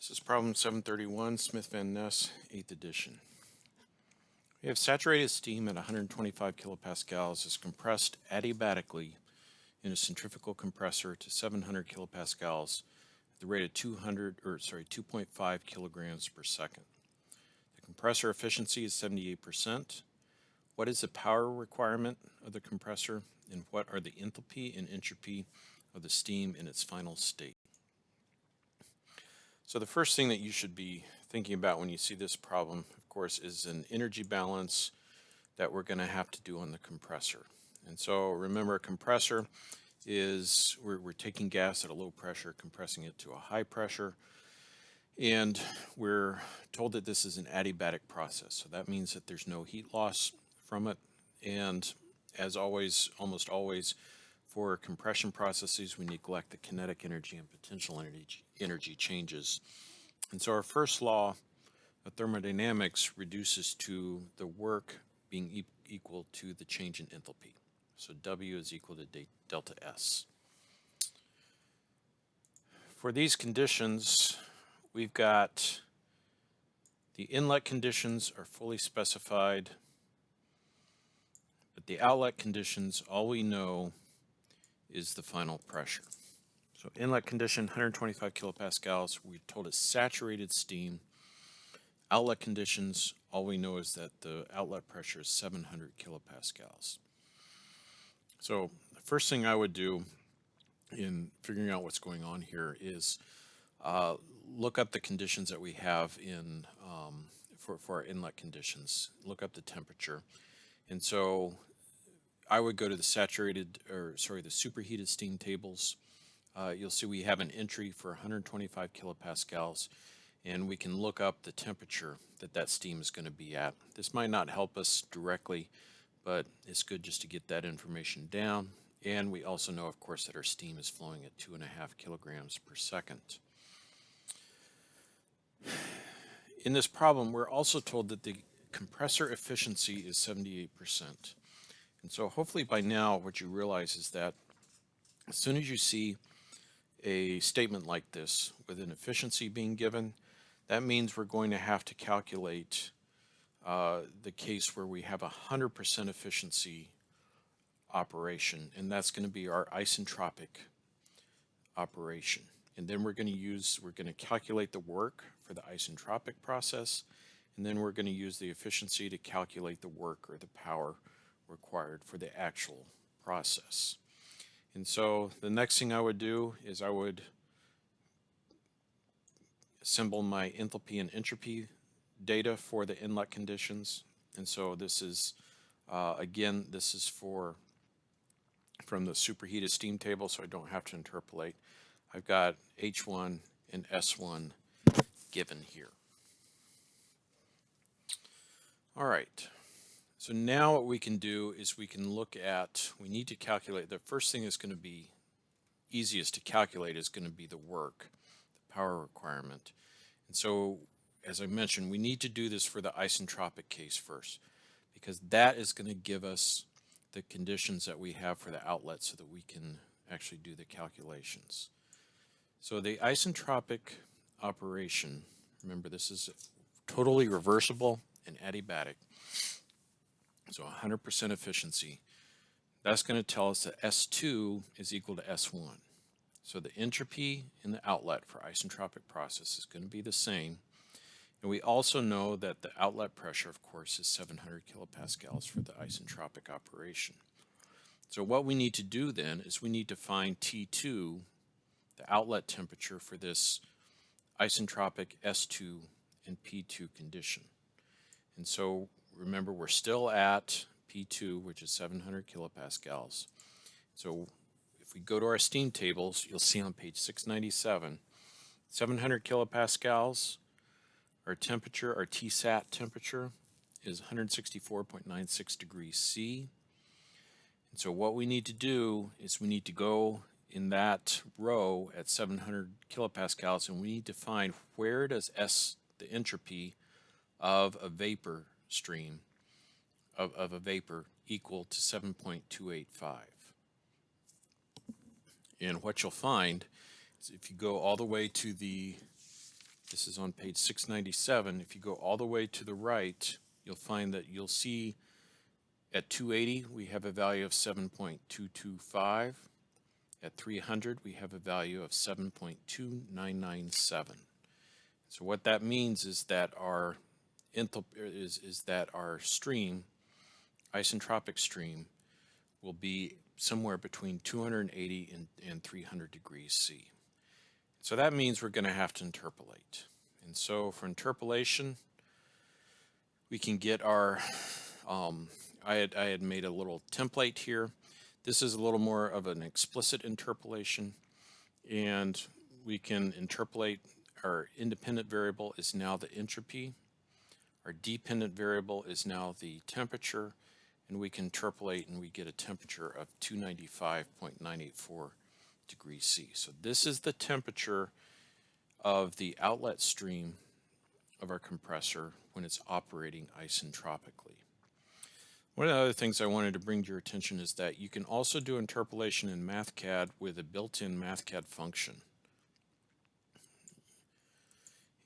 This is problem 731, Smith Van Ness, 8th edition. We have saturated steam at 125 kilopascals is compressed adiabatically in a centrifugal compressor to 700 kilopascals at the rate of 2.5 kilograms per second. The compressor efficiency is 78%. What is the power requirement of the compressor, and what are the enthalpy and entropy of the steam in its final state? So the first thing that you should be thinking about when you see this problem, of course, is an energy balance that we're going to have to do on the compressor. And so remember, a compressor is, we're taking gas at a low pressure, compressing it to a high pressure, and we're told that this is an adiabatic process. So that means that there's no heat loss from it. And as always, almost always, for compression processes, we neglect the kinetic energy and potential energy changes. And so our first law of thermodynamics reduces to the work being equal to the change in enthalpy. So W is equal to delta S. For these conditions, we've got the inlet conditions are fully specified, but the outlet conditions, all we know is the final pressure. So inlet condition 125 kilopascals, we're told it's saturated steam. Outlet conditions, all we know is that the outlet pressure is 700 kilopascals. So the first thing I would do in figuring out what's going on here is look up the conditions that we have in for our inlet conditions. Look up the temperature. And so I would go to the superheated steam tables. You'll see we have an entry for 125 kilopascals, and we can look up the temperature that steam is going to be at. This might not help us directly, but it's good just to get that information down. And we also know, of course, that our steam is flowing at 2.5 kilograms per second. In this problem, we're also told that the compressor efficiency is 78%. And so hopefully by now what you realize is that as soon as you see a statement like this with an efficiency being given, that means we're going to have to calculate the case where we have 100% efficiency operation, and that's going to be our isentropic operation. And then we're going to calculate the work for the isentropic process, and then we're going to use the efficiency to calculate the work or the power required for the actual process. And so the next thing I would do is I would assemble my enthalpy and entropy data for the inlet conditions. And so this is, again, this is from the superheated steam table, so I don't have to interpolate. I've got H1 and S1 given here. All right. So now what we can do is we need to calculate, the first thing is going to be easiest to calculate is going to be the work, the power requirement. And so, as I mentioned, we need to do this for the isentropic case first, because that is going to give us the conditions that we have for the outlet so that we can actually do the calculations. So the isentropic operation, remember this is totally reversible and adiabatic. So 100% efficiency. That's going to tell us that S2 is equal to S1. So the entropy in the outlet for isentropic process is going to be the same. And we also know that the outlet pressure, of course, is 700 kilopascals for the isentropic operation. So what we need to do then is we need to find T2, the outlet temperature for this isentropic S2 and P2 condition. And so remember, we're still at P2, which is 700 kilopascals. So if we go to our steam tables, you'll see on page 697, 700 kilopascals, our temperature, our Tsat temperature is 164.96 degrees C. And so what we need to do is we need to go in that row at 700 kilopascals, and we need to find where does the entropy of a vapor stream of a vapor equal to 7.285. And what you'll find is if you go all the way to the This is on page 697. If you go all the way to the right, you'll find that you'll see at 280 we have a value of 7.225. At 300 we have a value of 7.2997. So what that means is that our stream, isentropic stream, will be somewhere between 280 and 300 degrees C. So that means we're going to have to interpolate. And so for interpolation, we can get our, I had made a little template here. This is a little more of an explicit interpolation, and we can interpolate. Our independent variable is now the entropy. Our dependent variable is now the temperature, and we can interpolate and we get a temperature of 295.984 degrees C. So this is the temperature of the outlet stream of our compressor when it's operating isentropically. One of the other things I wanted to bring to your attention is that you can also do interpolation in MathCAD with a built-in MathCAD function.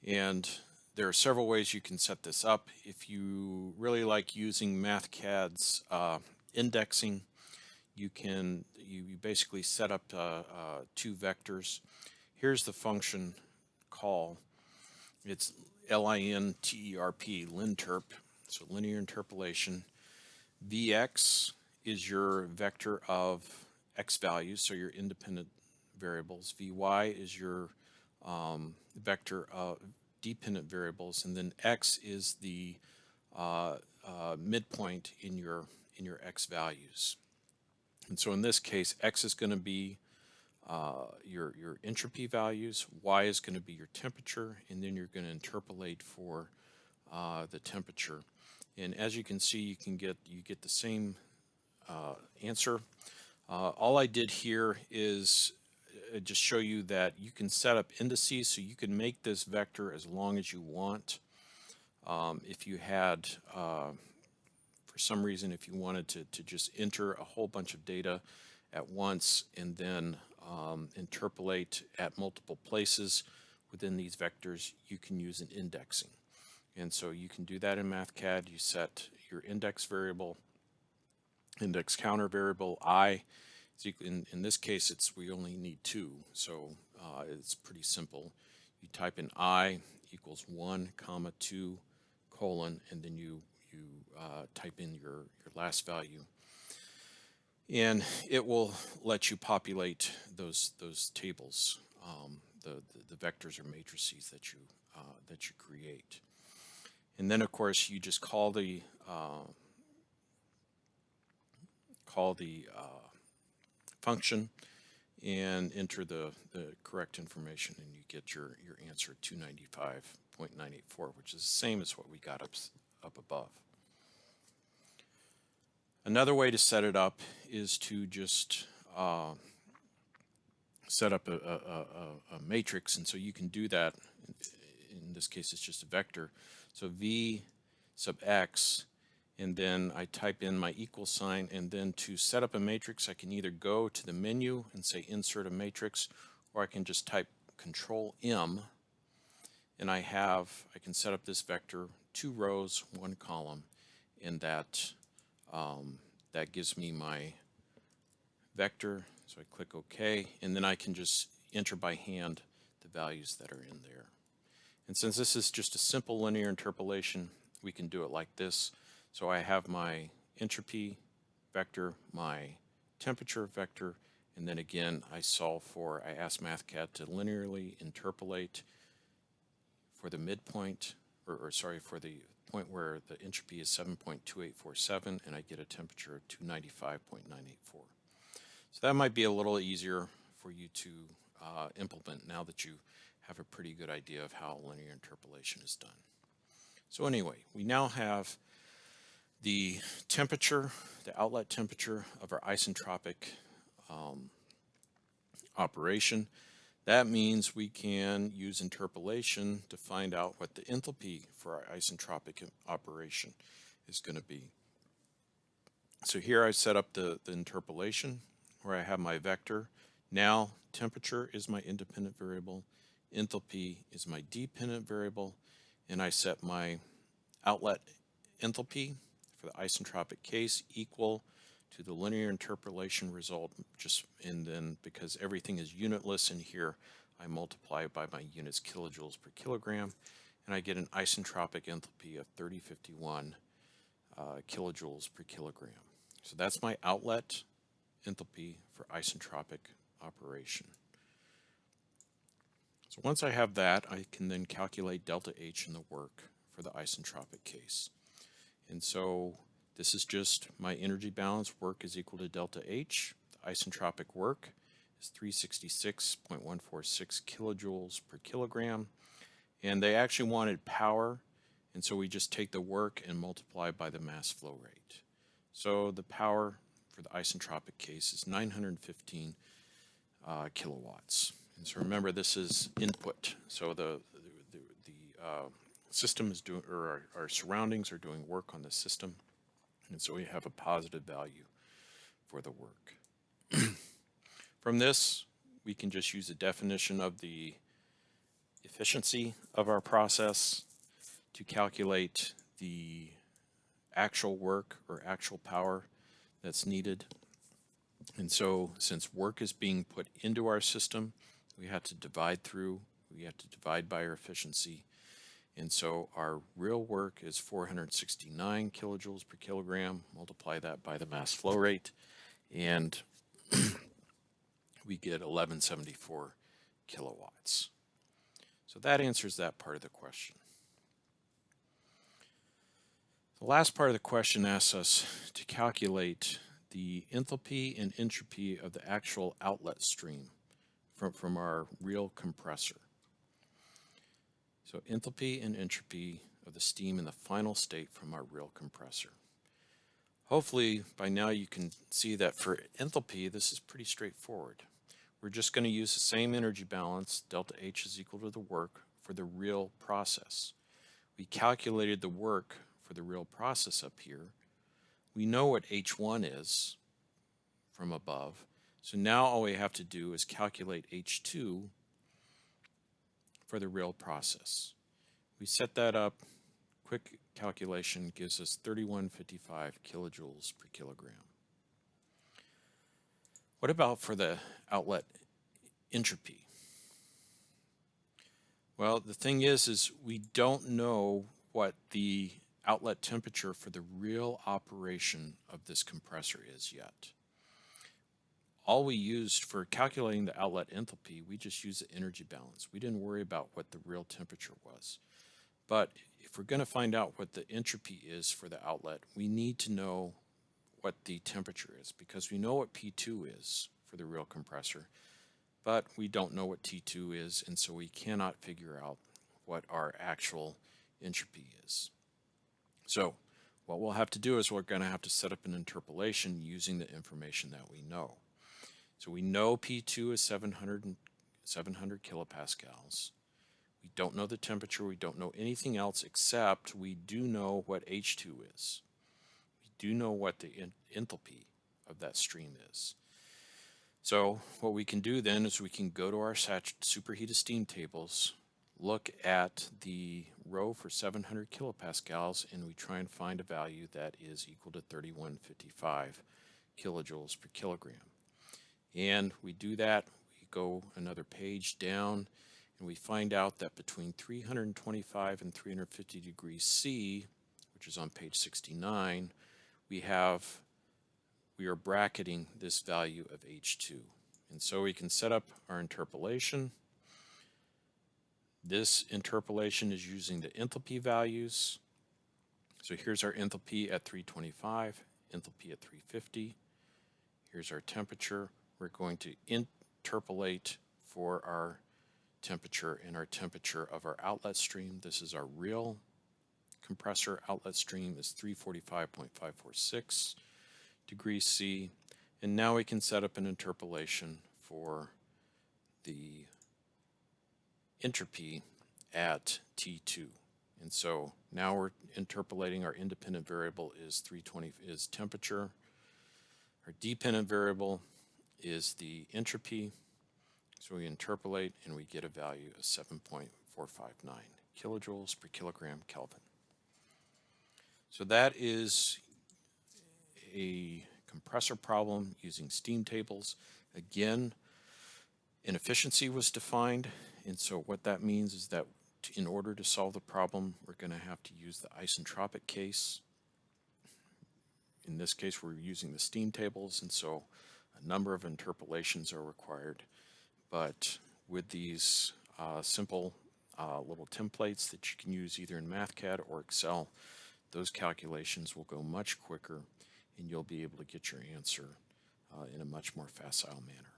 And there are several ways you can set this up. If you really like using MathCAD's indexing, you basically set up two vectors. Here's the function call. It's LINTERP, linterp, so linear interpolation. Vx is your vector of x values, so your independent variables. Vy is your vector of dependent variables, and then x is the midpoint in your x values. And so in this case, x is going to be your entropy values, y is going to be your temperature, and then you're going to interpolate for the temperature. And as you can see, you get the same answer. All I did here is just show you that you can set up indices, so you can make this vector as long as you want. If you had, for some reason, if you wanted to just enter a whole bunch of data at once and then interpolate at multiple places within these vectors, you can use an indexing. And so you can do that in MathCAD. You set your index variable, index counter variable, I. In this case, we only need 2, so it's pretty simple. You type in I equals 1, comma 2, colon, and then you type in your last value. And it will let you populate those tables, the vectors or matrices that you create. And then, of course, you just call the function and enter the correct information, and you get your answer 295.984, which is the same as what we got up above. Another way to set it up is to just set up a matrix, and so you can do that. In this case, it's just a vector. So V sub x, and then I type in my equal sign, and then to set up a matrix, I can either go to the menu and say insert a matrix, or I can just type Control M, and I can set up this vector, 2 rows, 1 column, and that gives me my vector. So I click OK, and then I can just enter by hand the values that are in there. And since this is just a simple linear interpolation, we can do it like this. So I have my entropy vector, my temperature vector, and then again I ask MathCAD to linearly interpolate for the midpoint, for the point where the entropy is 7.2847, and I get a temperature of 295.984. So that might be a little easier for you to implement now that you have a pretty good idea of how linear interpolation is done. So anyway, we now have the temperature, the outlet temperature of our isentropic operation. That means we can use interpolation to find out what the enthalpy for our isentropic operation is going to be. So here I set up the interpolation where I have my vector. Now temperature is my independent variable, enthalpy is my dependent variable, and I set my outlet enthalpy for the isentropic case equal to the linear interpolation result, and then because everything is unitless in here, I multiply it by my units kilojoules per kilogram, and I get an isentropic enthalpy of 3051 kilojoules per kilogram. So that's my outlet enthalpy for isentropic operation. So once I have that, I can then calculate delta H in the work for the isentropic case. And so this is just my energy balance. Work is equal to delta H. The isentropic work is 366.146 kilojoules per kilogram. And they actually wanted power, and so we just take the work and multiply by the mass flow rate. So the power for the isentropic case is 915 kilowatts. And so remember, this is input. So the system is doing, or our surroundings are doing work on the system, and so we have a positive value for the work. From this, we can just use the definition of the efficiency of our process to calculate the actual work or actual power that's needed. And so since work is being put into our system, we have to divide by our efficiency. And so our real work is 469 kilojoules per kilogram. Multiply that by the mass flow rate, and we get 1174 kilowatts. So that answers that part of the question. The last part of the question asks us to calculate the enthalpy and entropy of the actual outlet stream from our real compressor. So enthalpy and entropy of the steam in the final state from our real compressor. Hopefully by now you can see that for enthalpy this is pretty straightforward. We're just going to use the same energy balance, delta H is equal to the work, for the real process. We calculated the work for the real process up here. We know what H1 is from above, so now all we have to do is calculate H2 for the real process. We set that up, quick calculation gives us 3155 kilojoules per kilogram. What about for the outlet entropy? Well, the thing is we don't know what the outlet temperature for the real operation of this compressor is yet. All we used for calculating the outlet enthalpy, we just used the energy balance. We didn't worry about what the real temperature was. But if we're going to find out what the entropy is for the outlet, we need to know what the temperature is, because we know what P2 is for the real compressor, but we don't know what T2 is, and so we cannot figure out what our actual entropy is. So what we'll have to do is we're going to have to set up an interpolation using the information that we know. So we know P2 is 700 kilopascals. We don't know the temperature. We don't know anything else except we do know what H2 is. We do know what the enthalpy of that stream is. So what we can do then is we can go to our superheated steam tables, look at the row for 700 kilopascals, and we try and find a value that is equal to 3155 kilojoules per kilogram. And we do that, we go another page down, and we find out that between 325 and 350 degrees C, which is on page 69, we are bracketing this value of H2. And so we can set up our interpolation. This interpolation is using the enthalpy values. So here's our enthalpy at 325, enthalpy at 350. Here's our temperature. We're going to interpolate for our temperature and our temperature of our outlet stream. This is our real compressor outlet stream is 345.546 degrees C. And now we can set up an interpolation for the entropy at T2. And so now we're interpolating. Our independent variable is temperature. Our dependent variable is the entropy. So we interpolate and we get a value of 7.459 kilojoules per kilogram Kelvin. So that is a compressor problem using steam tables. Again, an efficiency was defined, and so what that means is that in order to solve the problem, we're going to have to use the isentropic case. In this case, we're using the steam tables, and so a number of interpolations are required. But with these simple little templates that you can use either in MathCAD or Excel, those calculations will go much quicker, and you'll be able to get your answer in a much more facile manner.